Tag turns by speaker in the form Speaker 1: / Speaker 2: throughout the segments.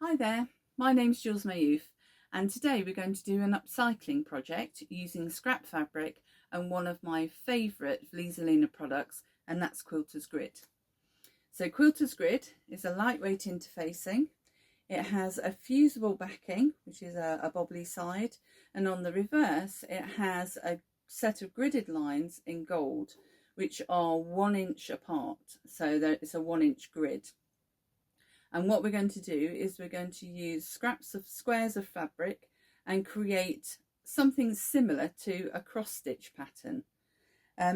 Speaker 1: Hi there, my name's Jules Mayouf and today we're going to do an upcycling project using scrap fabric and one of my favourite Vlieseline products, and that's Quilters Grid. So Quilters Grid is a lightweight interfacing. It has a fusible backing, which is a bobbly side, and on the reverse it has a set of gridded lines in gold which are 1 inch apart, so that it's a 1 inch grid. And what we're going to do is we're going to use scraps of squares of fabric and create something similar to a cross stitch pattern.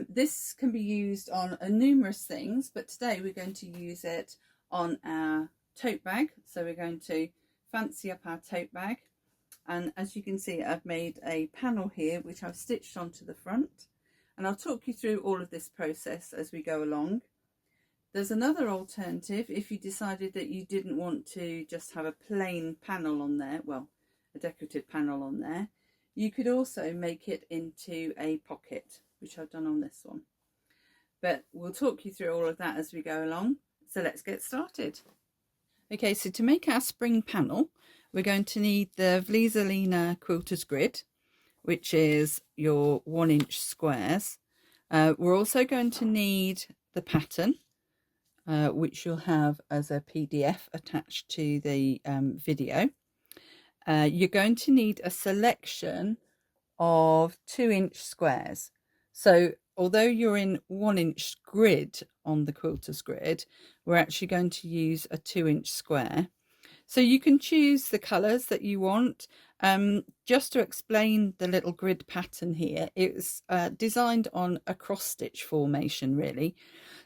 Speaker 1: This can be used on numerous things, but today we're going to use it on our tote bag. So we're going to fancy up our tote bag. And as you can see, I've made a panel here, which I've stitched onto the front. And I'll talk you through all of this process as we go along. There's another alternative if you decided that you didn't want to just have a plain panel on there, well, a decorative panel on there. You could also make it into a pocket, which I've done on this one. But we'll talk you through all of that as we go along. So let's get started. Okay, so to make our spring panel, we're going to need the Vlieseline Quilters Grid, which is your 1 inch squares. We're also going to need the pattern, which you'll have as a PDF attached to the video. You're going to need a selection of 2 inch squares. So although you're in 1 inch grid on the Quilters Grid, we're actually going to use a 2 inch square. So you can choose the colours that you want. Just to explain the little grid pattern here, it's designed on a cross stitch formation really.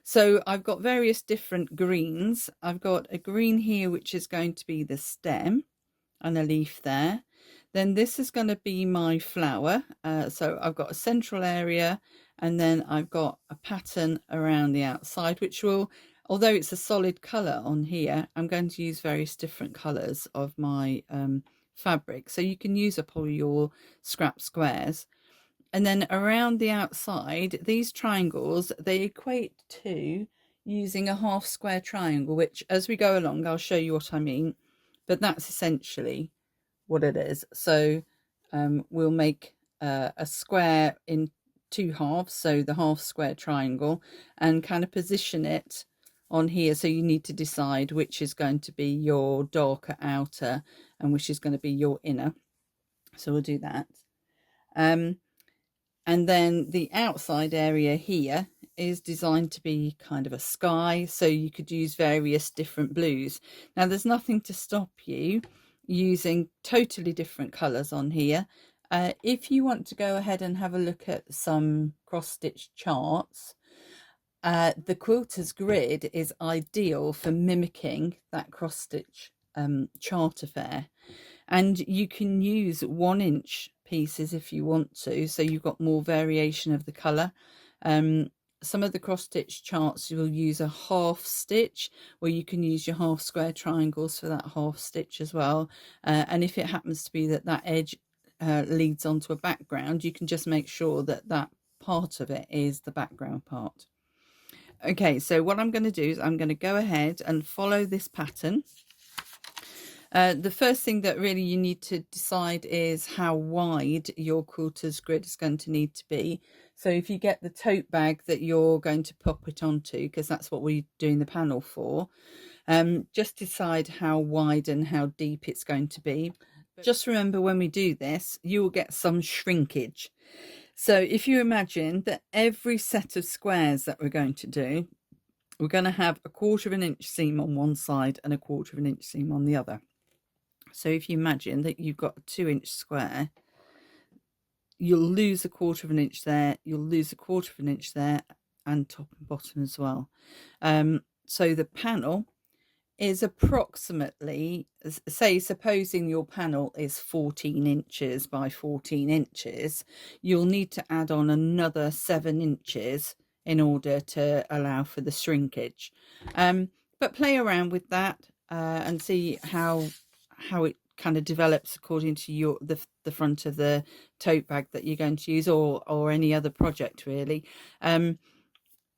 Speaker 1: So I've got various different greens. I've got a green here which is going to be the stem and a leaf there. Then this is going to be my flower. So I've got a central area and then I've got a pattern around the outside, which will, although it's a solid colour on here, I'm going to use various different colours of my fabric. So you can use up all your scrap squares. And then around the outside, these triangles, they equate to using a half square triangle, which as we go along, I'll show you what I mean. But that's essentially what it is. So we'll make a square in 2 halves, so the half square triangle, and kind of position it on here. So you need to decide which is going to be your darker outer and which is going to be your inner. So we'll do that. And then the outside area here is designed to be kind of a sky, so you could use various different blues. Now there's nothing to stop you using totally different colours on here. If you want to go ahead and have a look at some cross-stitch charts, the Quilters Grid is ideal for mimicking that cross-stitch chart affair. And you can use 1 inch pieces if you want to, so you've got more variation of the colour. Some of the cross stitch charts you'll use a half stitch, where you can use your half square triangles for that half stitch as well. And if it happens to be that that edge leads onto a background, you can just make sure that that part of it is the background part. Okay, so what I'm going to do is I'm going to go ahead and follow this pattern. The first thing that really you need to decide is how wide your Quilters Grid is going to need to be. So if you get the tote bag that you're going to pop it onto, because that's what we're doing the panel for, just decide how wide and how deep it's going to be. Just remember, when we do this, you will get some shrinkage. So if you imagine that every set of squares that we're going to do, we're going to have a 1/4 inch seam on one side and a 1/4 inch seam on the other. So if you imagine that you've got a 2 inch square, you'll lose a 1/4 inch there, you'll lose a 1/4 inch there, and top and bottom as well. So the panel is approximately, say, supposing your panel is 14 inches by 14 inches, you'll need to add on another 7 inches in order to allow for the shrinkage. But play around with that and see how it kind of develops according to the front of the tote bag that you're going to use, or any other project really.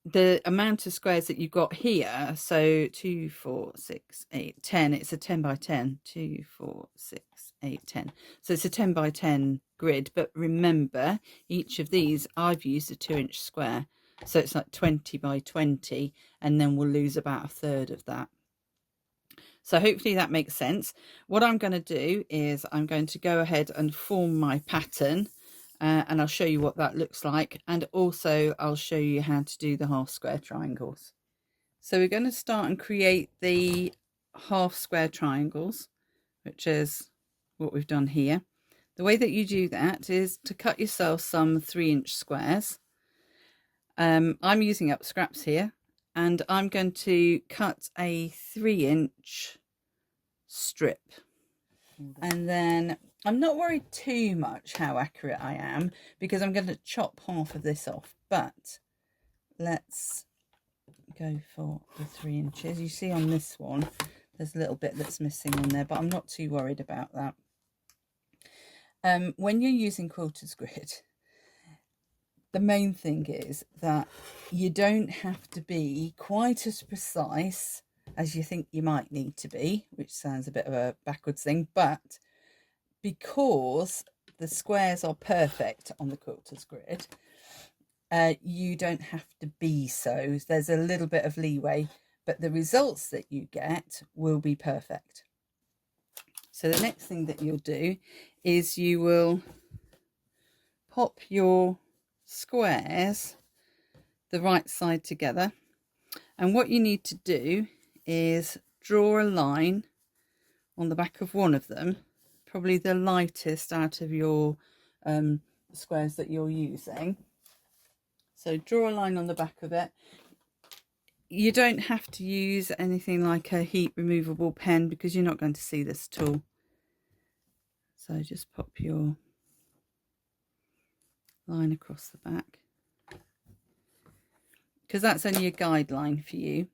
Speaker 1: the amount of squares that you've got here, so 2, 4, 6, 8, 10, it's a 10 by 10, 2, 4, 6, 8, 10. So it's a 10 by 10 grid, but remember, each of these I've used a 2-inch square, so it's like 20 by 20, and then we'll lose about a third of that. So hopefully that makes sense. What I'm going to do is I'm going to go ahead and form my pattern, and I'll show you what that looks like, and also I'll show you how to do the half square triangles. So we're going to start and create the half square triangles, which is what we've done here. The way that you do that is to cut yourself some 3-inch squares. I'm using up scraps here, and I'm going to cut a 3-inch strip, and then I'm not worried too much how accurate I am because I'm going to chop half of this off, but let's go for the 3 inches. You see on this one there's a little bit that's missing on there, but I'm not too worried about that. When you're using Quilters Grid, the main thing is that you don't have to be quite as precise as you think you might need to be, which sounds a bit of a backwards thing, but because the squares are perfect on the Quilters Grid, you don't have to be so. There's a little bit of leeway, but the results that you get will be perfect. So the next thing that you'll do is you will pop your squares the right side together, and what you need to do is draw a line on the back of one of them, probably the lightest out of your squares that you're using. So draw a line on the back of it. You don't have to use anything like a heat removable pen because you're not going to see this at all. So just pop your line across the back, because that's only a guideline for you.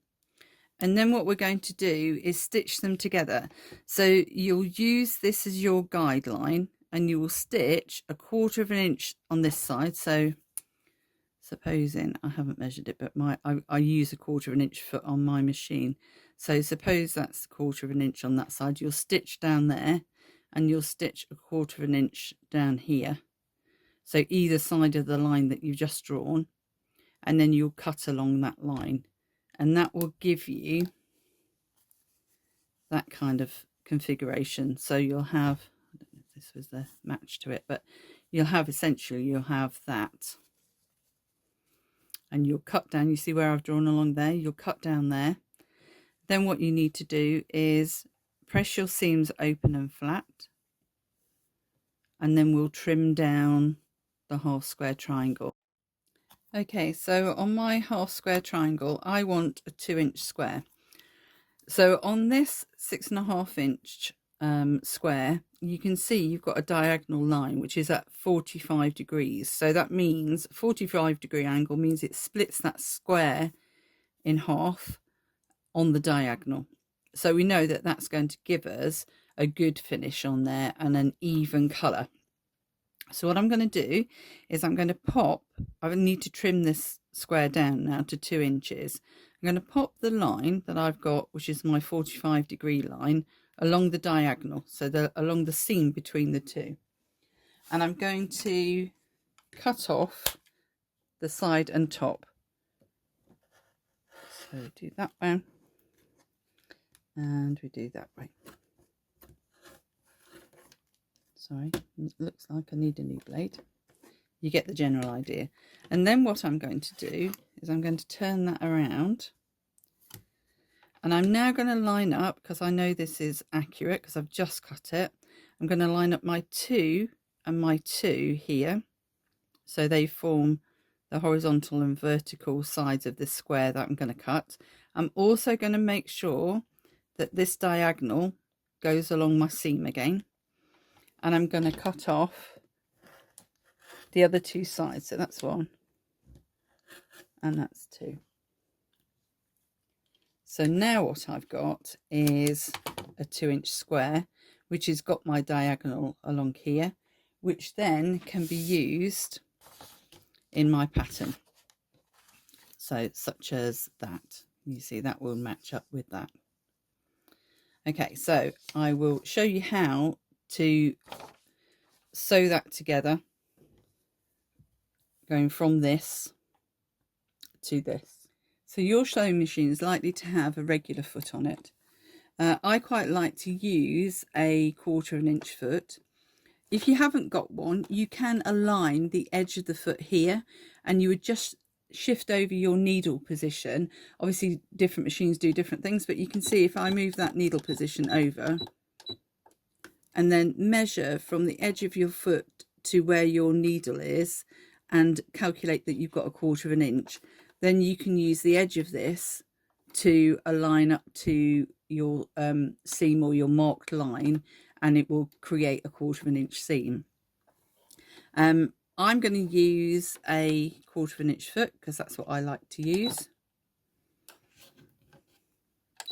Speaker 1: And then what we're going to do is stitch them together. So you'll use this as your guideline, and you will stitch 1/4 of an inch on this side. So supposing, I haven't measured it, but I use 1/4 of an inch foot on my machine. So suppose that's 1/4 of an inch on that side. You'll stitch down there, and you'll stitch 1/4 of an inch down here. So either side of the line that you've just drawn, and then you'll cut along that line, and that will give you that kind of configuration. So you'll have, I don't know if this was the match to it, but you'll have essentially, you'll have that, and you'll cut down. You see where I've drawn along there? You'll cut down there. Then what you need to do is press your seams open and flat, and then we'll trim down the half square triangle. Okay, so on my half square triangle, I want a 2-inch square. So on this 6.5 inch square, you can see you've got a diagonal line which is at 45 degrees. So that means 45-degree angle means it splits that square in half on the diagonal. So we know that that's going to give us a good finish on there and an even colour. So what I'm going to do is I'm going to pop, I need to trim this square down now to 2 inches. I'm going to pop the line that I've got, which is my 45-degree line, along the diagonal, so along the seam between the two. And I'm going to cut off the side and top. So do that way, and we do that way. Sorry, it looks like I need a new blade. You get the general idea. And then what I'm going to do is I'm going to turn that around, and I'm now going to line up, because I know this is accurate because I've just cut it. I'm going to line up my 2 and my 2 here, so they form the horizontal and vertical sides of this square that I'm going to cut. I'm also going to make sure that this diagonal goes along my seam again, and I'm going to cut off the other 2 sides. So that's 1 and that's 2. So now what I've got is a 2-inch square, which has got my diagonal along here, which then can be used in my pattern. So such as that, you see that will match up with that. Okay, so I will show you how to sew that together, going from this to this. So your sewing machine is likely to have a regular foot on it. I quite like to use a 1/4 inch foot. If you haven't got one, you can align the edge of the foot here, and you would just shift over your needle position. Obviously different machines do different things, but you can see if I move that needle position over and then measure from the edge of your foot to where your needle is and calculate that you've got a 1/4 inch, then you can use the edge of this to align up to your seam or your marked line, and it will create a 1/4 inch seam. I'm going to use a 1/4 inch foot because that's what I like to use.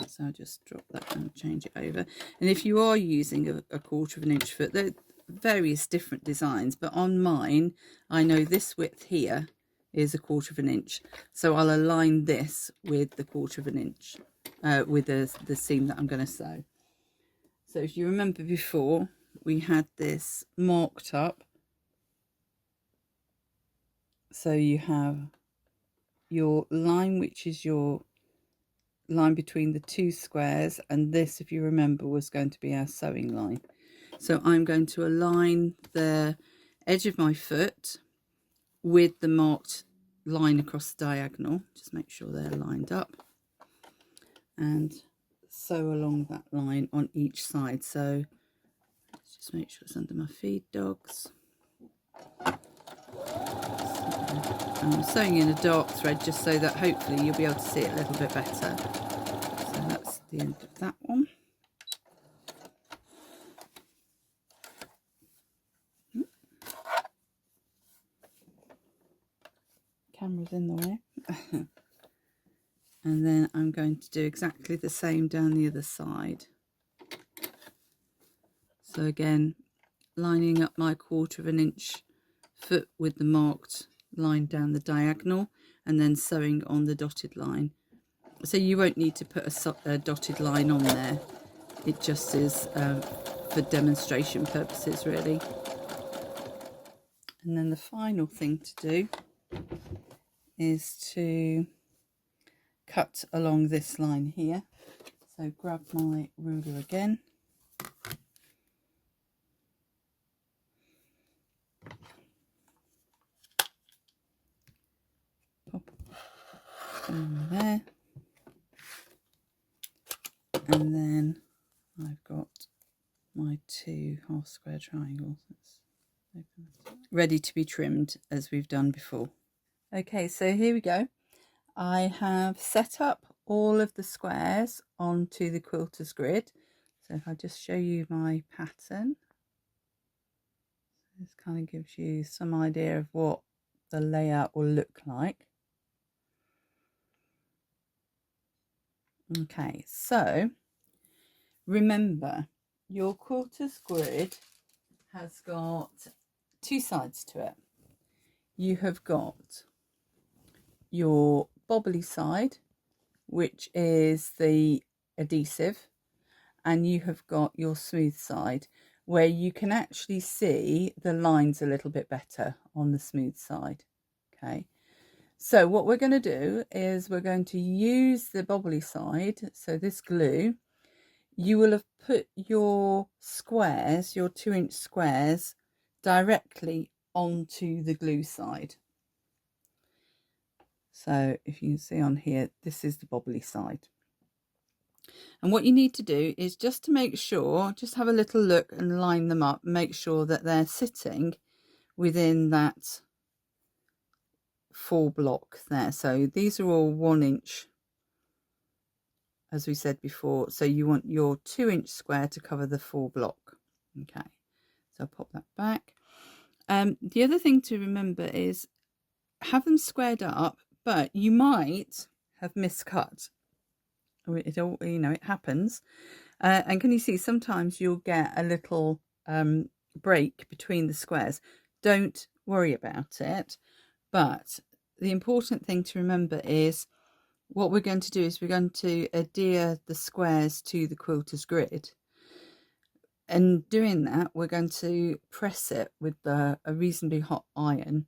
Speaker 1: So I'll just drop that and change it over. And if you are using a 1/4 inch foot, there are various different designs, but on mine, I know this width here is a 1/4 inch. So I'll align this with the 1/4 inch, with the seam that I'm going to sew. So if you remember before, we had this marked up. So you have your line, which is your line between the two squares, and this, if you remember, was going to be our sewing line. So I'm going to align the edge of my foot with the marked line across the diagonal. Just make sure they're lined up, and sew along that line on each side. So let's just make sure it's under my feed dogs. I'm sewing in a dark thread just so that hopefully you'll be able to see it a little bit better. So that's the end of that one. Camera's in the way. And then I'm going to do exactly the same down the other side. So again, lining up my 1/4 inch foot with the marked line down the diagonal, and then sewing on the dotted line. So you won't need to put a dotted line on there. It just is for demonstration purposes, really. And then the final thing to do is to cut along this line here. So grab my ruler again. Pop on there. And then I've got my 2 half square triangles. Ready to be trimmed as we've done before. Okay, so here we go. I have set up all of the squares onto the Quilters Grid. So if I just show you my pattern, this kind of gives you some idea of what the layout will look like. Okay, so remember, your Quilters Grid has got 2 sides to it. You have got your bobbly side, which is the adhesive, and you have got your smooth side, where you can actually see the lines a little bit better on the smooth side. Okay, so what we're going to do is we're going to use the bobbly side. So this glue, you will have put your squares, your 2-inch squares, directly onto the glue side. So if you can see on here, this is the bobbly side. And what you need to do is just to make sure, just have a little look and line them up, make sure that they're sitting within that 4 block there. So these are all 1-inch, as we said before. So you want your 2-inch square to cover the 4 block. Okay, so I'll pop that back. The other thing to remember is have them squared up, but you might have miscut. It all, you know, it happens. And can you see sometimes you'll get a little break between the squares? Don't worry about it, but the important thing to remember is what we're going to do is we're going to adhere the squares to the quilter's grid. And doing that, we're going to press it with a reasonably hot iron.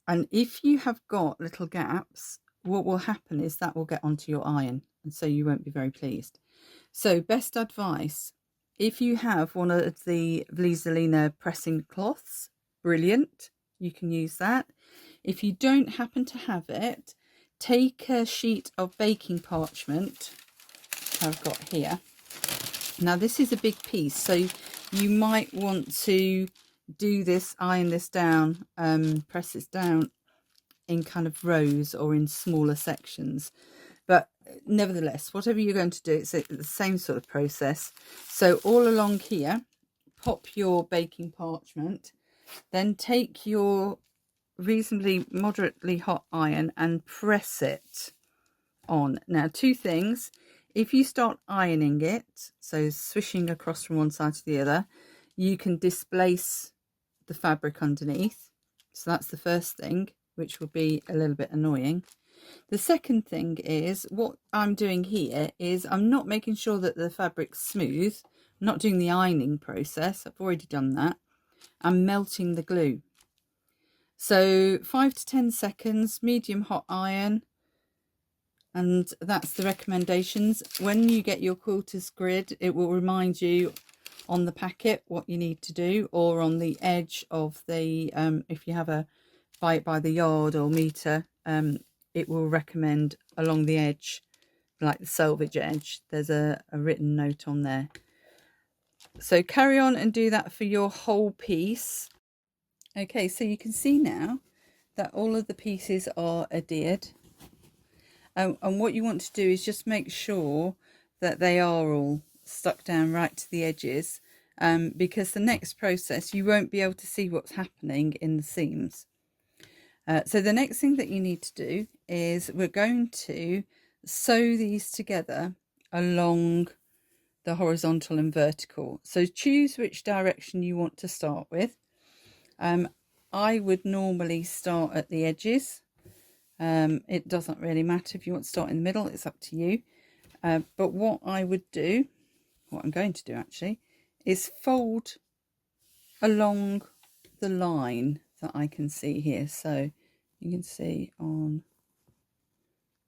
Speaker 1: And if you have got little gaps, what will happen is that will get onto your iron, and so you won't be very pleased. So best advice, if you have one of the Vlieseline pressing cloths, brilliant, you can use that. If you don't happen to have it, take a sheet of baking parchment I've got here. Now this is a big piece, so you might want to do this, iron this down, press this down in kind of rows or in smaller sections. But nevertheless, whatever you're going to do, it's the same sort of process. So all along here, pop your baking parchment, then take your reasonably moderately hot iron and press it on. Now, two things. If you start ironing it, so swishing across from one side to the other, you can displace the fabric underneath. So that's the first thing, which will be a little bit annoying. The second thing is, what I'm doing here is I'm not making sure that the fabric's smooth. I'm not doing the ironing process. I've already done that. I'm melting the glue. So 5 to 10 seconds, medium hot iron. And that's the recommendations. When you get your quilter's grid, it will remind you on the packet what you need to do, or on the edge of the, if you have a buy it by the yard or meter, it will recommend along the edge, like the selvage edge, there's a written note on there. So carry on and do that for your whole piece. Okay, so you can see now that all of the pieces are adhered. And what you want to do is just make sure that they are all stuck down right to the edges, because the next process you won't be able to see what's happening in the seams. So the next thing that you need to do is we're going to sew these together along the horizontal and vertical. So choose which direction you want to start with. I would normally start at the edges. It doesn't really matter if you want to start in the middle, it's up to you. But what I would do, what I'm going to do actually, is fold along the line that I can see here. So you can see on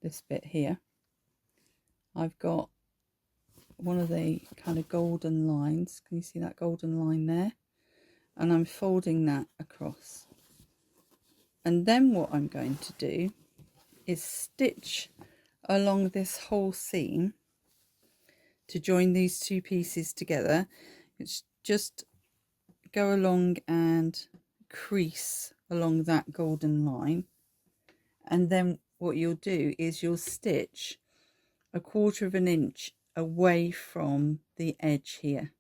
Speaker 1: this bit here, I've got one of the kind of golden lines. Can you see that golden line there? And I'm folding that across. And then what I'm going to do is stitch along this whole seam to join these two pieces together. It's just go along and crease along that golden line, and then what you'll do is you'll stitch 1/4 of an inch away from the edge here.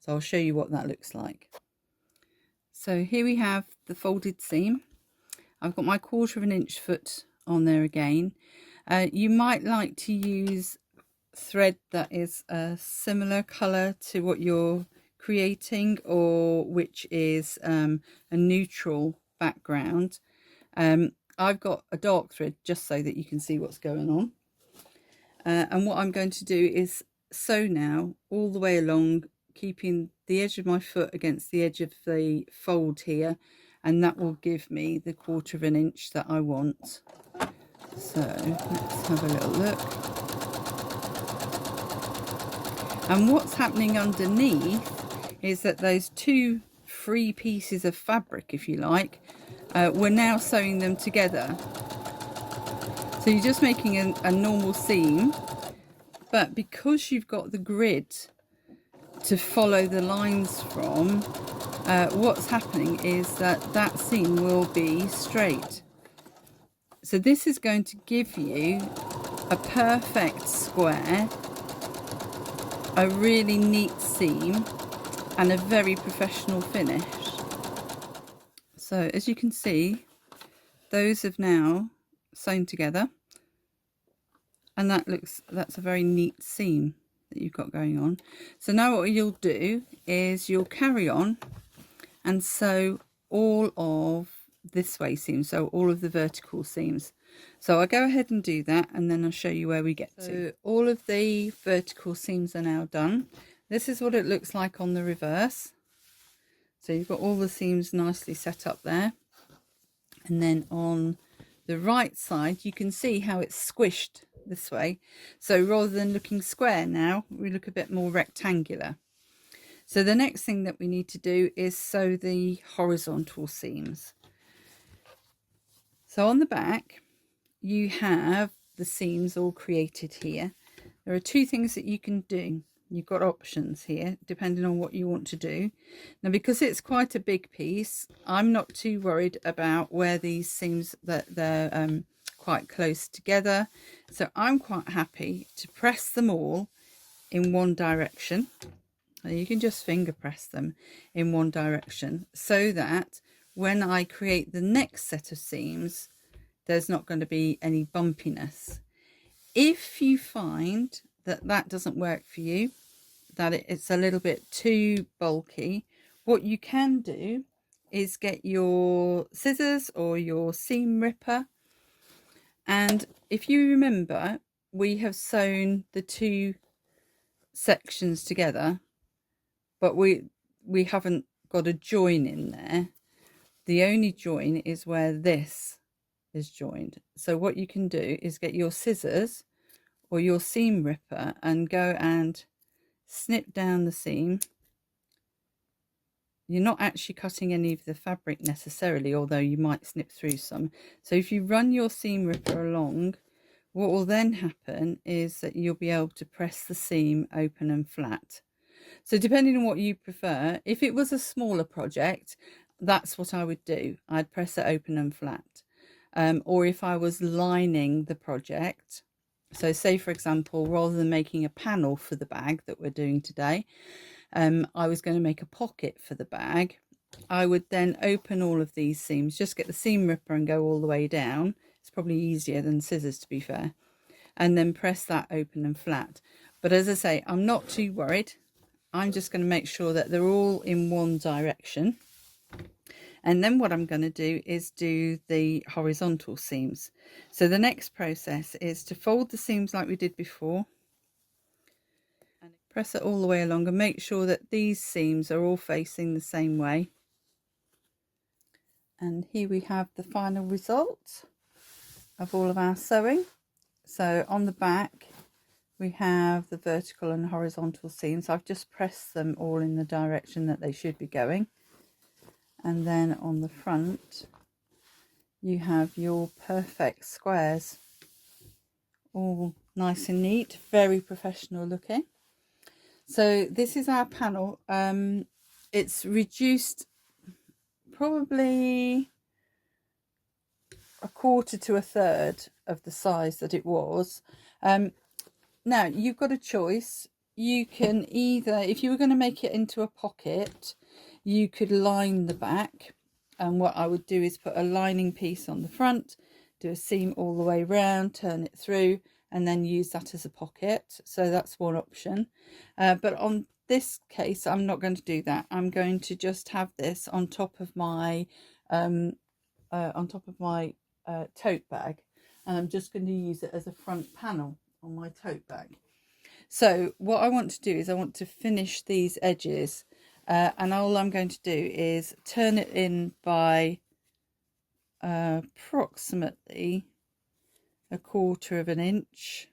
Speaker 1: So I'll show you what that looks like. So here we have the folded seam. I've got my 1/4 of an inch foot on there again. You might like to use thread that is a similar colour to what you're creating, or which is a neutral background. I've got a dark thread just so that you can see what's going on. And what I'm going to do is sew now all the way along, keeping the edge of my foot against the edge of the fold here, and that will give me the 1/4 of an inch that I want. So let's have a little look. And what's happening underneath is that those two free pieces of fabric, if you like, we're now sewing them together. So you're just making a normal seam, but because you've got the grid to follow the lines from, what's happening is that that seam will be straight. So this is going to give you a perfect square, a really neat seam, and a very professional finish. So as you can see, those have now sewn together, and that's a very neat seam that you've got going on. So now what you'll do is you'll carry on and sew all of this way seams, so all of the vertical seams. So I'll go ahead and do that, and then I'll show you where we get to. All of the vertical seams are now done. This is what it looks like on the reverse. So you've got all the seams nicely set up there, and then on the right side you can see how it's squished this way. So rather than looking square now, we look a bit more rectangular. So the next thing that we need to do is sew the horizontal seams. So on the back you have the seams all created here. There are two things that you can do. You've got options here depending on what you want to do. Now, because it's quite a big piece, I'm not too worried about where these seams, that they're quite close together. So I'm quite happy to press them all in one direction. And you can just finger press them in one direction, so that when I create the next set of seams, there's not going to be any bumpiness. If you find that that doesn't work for you, that it's a little bit too bulky, what you can do is get your scissors or your seam ripper, and if you remember, we have sewn the two sections together, but we haven't got a join in there. The only join is where this is joined. So what you can do is get your scissors or your seam ripper and go and snip down the seam. You're not actually cutting any of the fabric necessarily, although you might snip through some. So if you run your seam ripper along, what will then happen is that you'll be able to press the seam open and flat. So depending on what you prefer, if it was a smaller project, that's what I would do. I'd press it open and flat. Or if I was lining the project, so say for example, rather than making a panel for the bag that we're doing today, I was going to make a pocket for the bag, I would then open all of these seams, just get the seam ripper and go all the way down. It's probably easier than scissors, to be fair, and then press that open and flat. But as I say, I'm not too worried. I'm just going to make sure that they're all in one direction. And then what I'm going to do is do the horizontal seams. So the next process is to fold the seams like we did before, and press it all the way along and make sure that these seams are all facing the same way. And here we have the final result of all of our sewing. So on the back we have the vertical and horizontal seams. I've just pressed them all in the direction that they should be going. And then on the front you have your perfect squares, all nice and neat, very professional looking. So this is our panel. It's reduced probably a quarter to a third of the size that it was. Now you've got a choice. You can either, if you were going to make it into a pocket, you could line the back, and what I would do is put a lining piece on the front, do a seam all the way around, turn it through, and then use that as a pocket. So that's one option. But on this case, I'm not going to do that. I'm going to just have this on top of my tote bag, and I'm just going to use it as a front panel on my tote bag. So what I want to do is I want to finish these edges, and all I'm going to do is turn it in by approximately a quarter of an inch.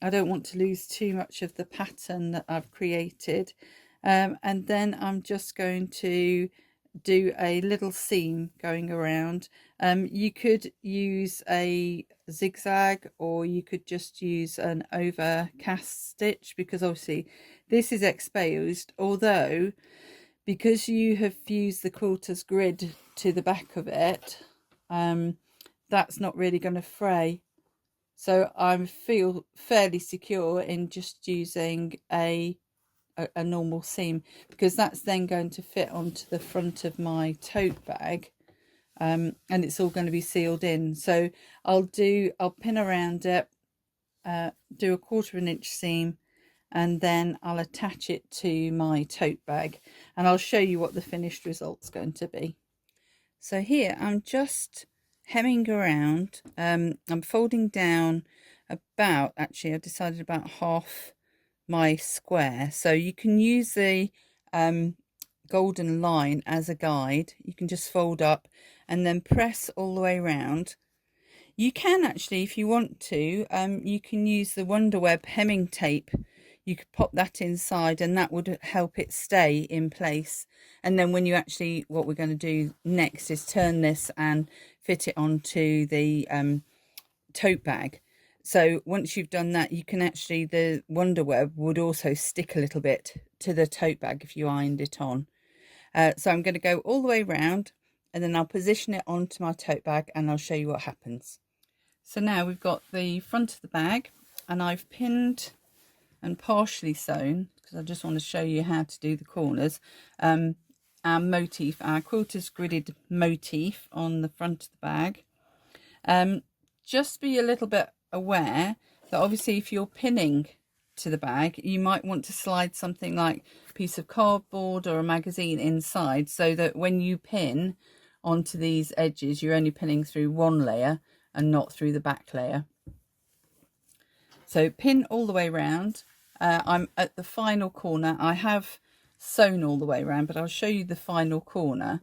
Speaker 1: I don't want to lose too much of the pattern that I've created, and then I'm just going to do a little seam going around. You could use a zigzag, or you could just use an overcast stitch, because obviously this is exposed, although because you have fused the quilter's grid to the back of it, that's not really going to fray. So I feel fairly secure in just using a normal seam, because that's then going to fit onto the front of my tote bag, and it's all going to be sealed in. So I'll pin around it, do a quarter of an inch seam, and then I'll attach it to my tote bag, and I'll show you what the finished result's going to be. So here I'm just hemming around. I'm folding down about, actually I've decided about half my square. So you can use the golden line as a guide. You can just fold up and then press all the way around. You can actually, if you want to, you can use the Wonderweb hemming tape. You could pop that inside and that would help it stay in place. And then when you actually, what we're going to do next is turn this and fit it onto the tote bag. So once you've done that, you can actually, the Wonderweb would also stick a little bit to the tote bag if you ironed it on. So I'm going to go all the way around and then I'll position it onto my tote bag and I'll show you what happens. So now we've got the front of the bag and I've pinned and partially sewn, because I just want to show you how to do the corners, our motif, our Quilters Gridded motif on the front of the bag. Just be a little bit aware that obviously if you're pinning to the bag, you might want to slide something like a piece of cardboard or a magazine inside, so that when you pin onto these edges, you're only pinning through one layer and not through the back layer. So pin all the way around. I'm at the final corner. I have sewn all the way around, but I'll show you the final corner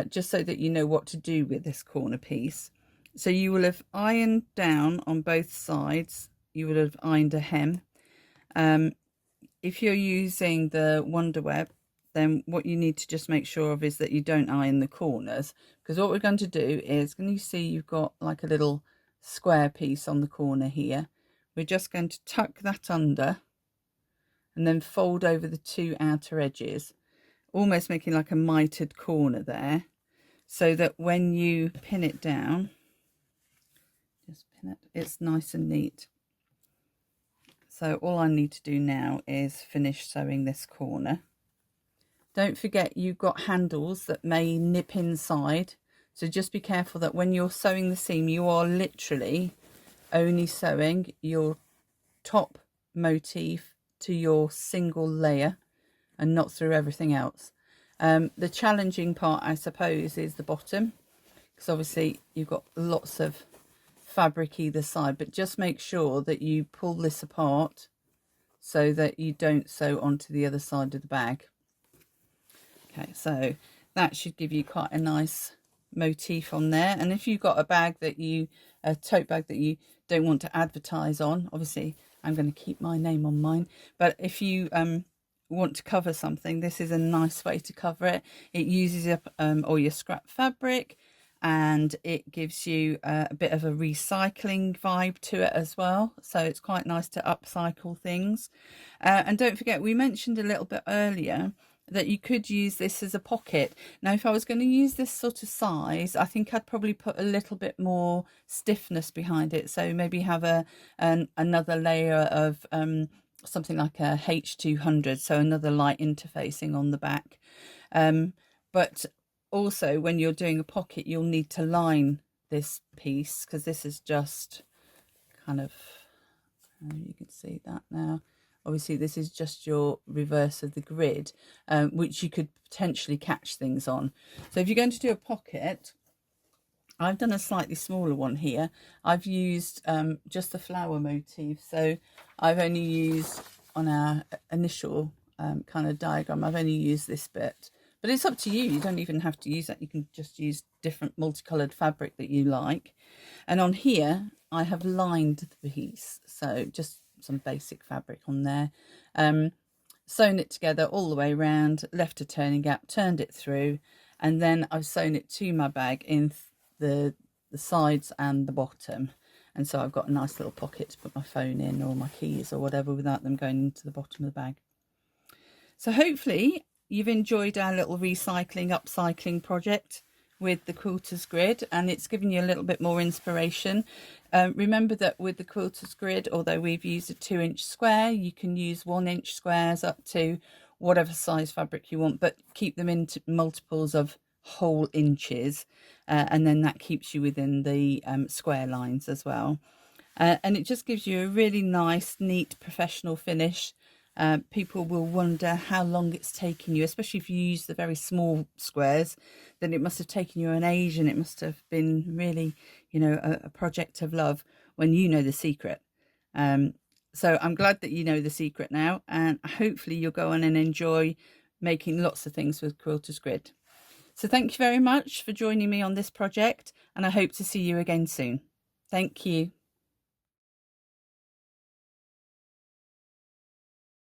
Speaker 1: just so that you know what to do with this corner piece. So you will have ironed down on both sides. You would have ironed a hem. If you're using the Wonderweb, then what you need to just make sure of is that you don't iron the corners, because what we're going to do is, can you see you've got like a little square piece on the corner here? We're just going to tuck that under and then fold over the two outer edges, almost making like a mitered corner there, so that when you pin it down, just pin it, it's nice and neat. So all I need to do now is finish sewing this corner. Don't forget you've got handles that may nip inside, so just be careful that when you're sewing the seam, you are literally only sewing your top motif to your single layer and not through everything else. The challenging part, I suppose, is the bottom, because obviously you've got lots of fabric either side, but just make sure that you pull this apart so that you don't sew onto the other side of the bag. Okay, so that should give you quite a nice motif on there. And if you've got a bag that a tote bag that you don't want to advertise on, obviously I'm going to keep my name on mine, but if you want to cover something, this is a nice way to cover it. It uses up all your scrap fabric, and it gives you a bit of a recycling vibe to it as well, so it's quite nice to upcycle things. And don't forget, we mentioned a little bit earlier that you could use this as a pocket. Now, if I was going to use this sort of size, I think I'd probably put a little bit more stiffness behind it. So maybe have another layer of something like a H200, so another light interfacing on the back. But also when you're doing a pocket, you'll need to line this piece, because this is just kind of, you can see that now. Obviously, this is just your reverse of the grid, which you could potentially catch things on. So if you're going to do a pocket, I've done a slightly smaller one here. I've used just the flower motif. So I've only used, on our initial kind of diagram, I've only used this bit. But it's up to you. You don't even have to use that. You can just use different multicoloured fabric that you like. And on here, I have lined the piece. So just some basic fabric on there, sewn it together all the way around, left a turning gap, turned it through, and then I've sewn it to my bag in the sides and the bottom. And so I've got a nice little pocket to put my phone in or my keys or whatever without them going into the bottom of the bag. So hopefully you've enjoyed our little recycling, upcycling project with the Quilters Grid, and it's given you a little bit more inspiration. Remember that with the Quilters Grid, although we've used a 2-inch square, you can use 1-inch squares up to whatever size fabric you want, but keep them into multiples of whole inches, and then that keeps you within the square lines as well. And it just gives you a really nice, neat, professional finish. people will wonder how long it's taken you, especially if you use the very small squares. Then it must have taken you an age, and it must have been really, you know, a project of love when you know the secret. So I'm glad that you know the secret now, and hopefully you'll go on and enjoy making lots of things with Quilters Grid. So thank you very much for joining me on this project, and I hope to see you again soon. Thank you.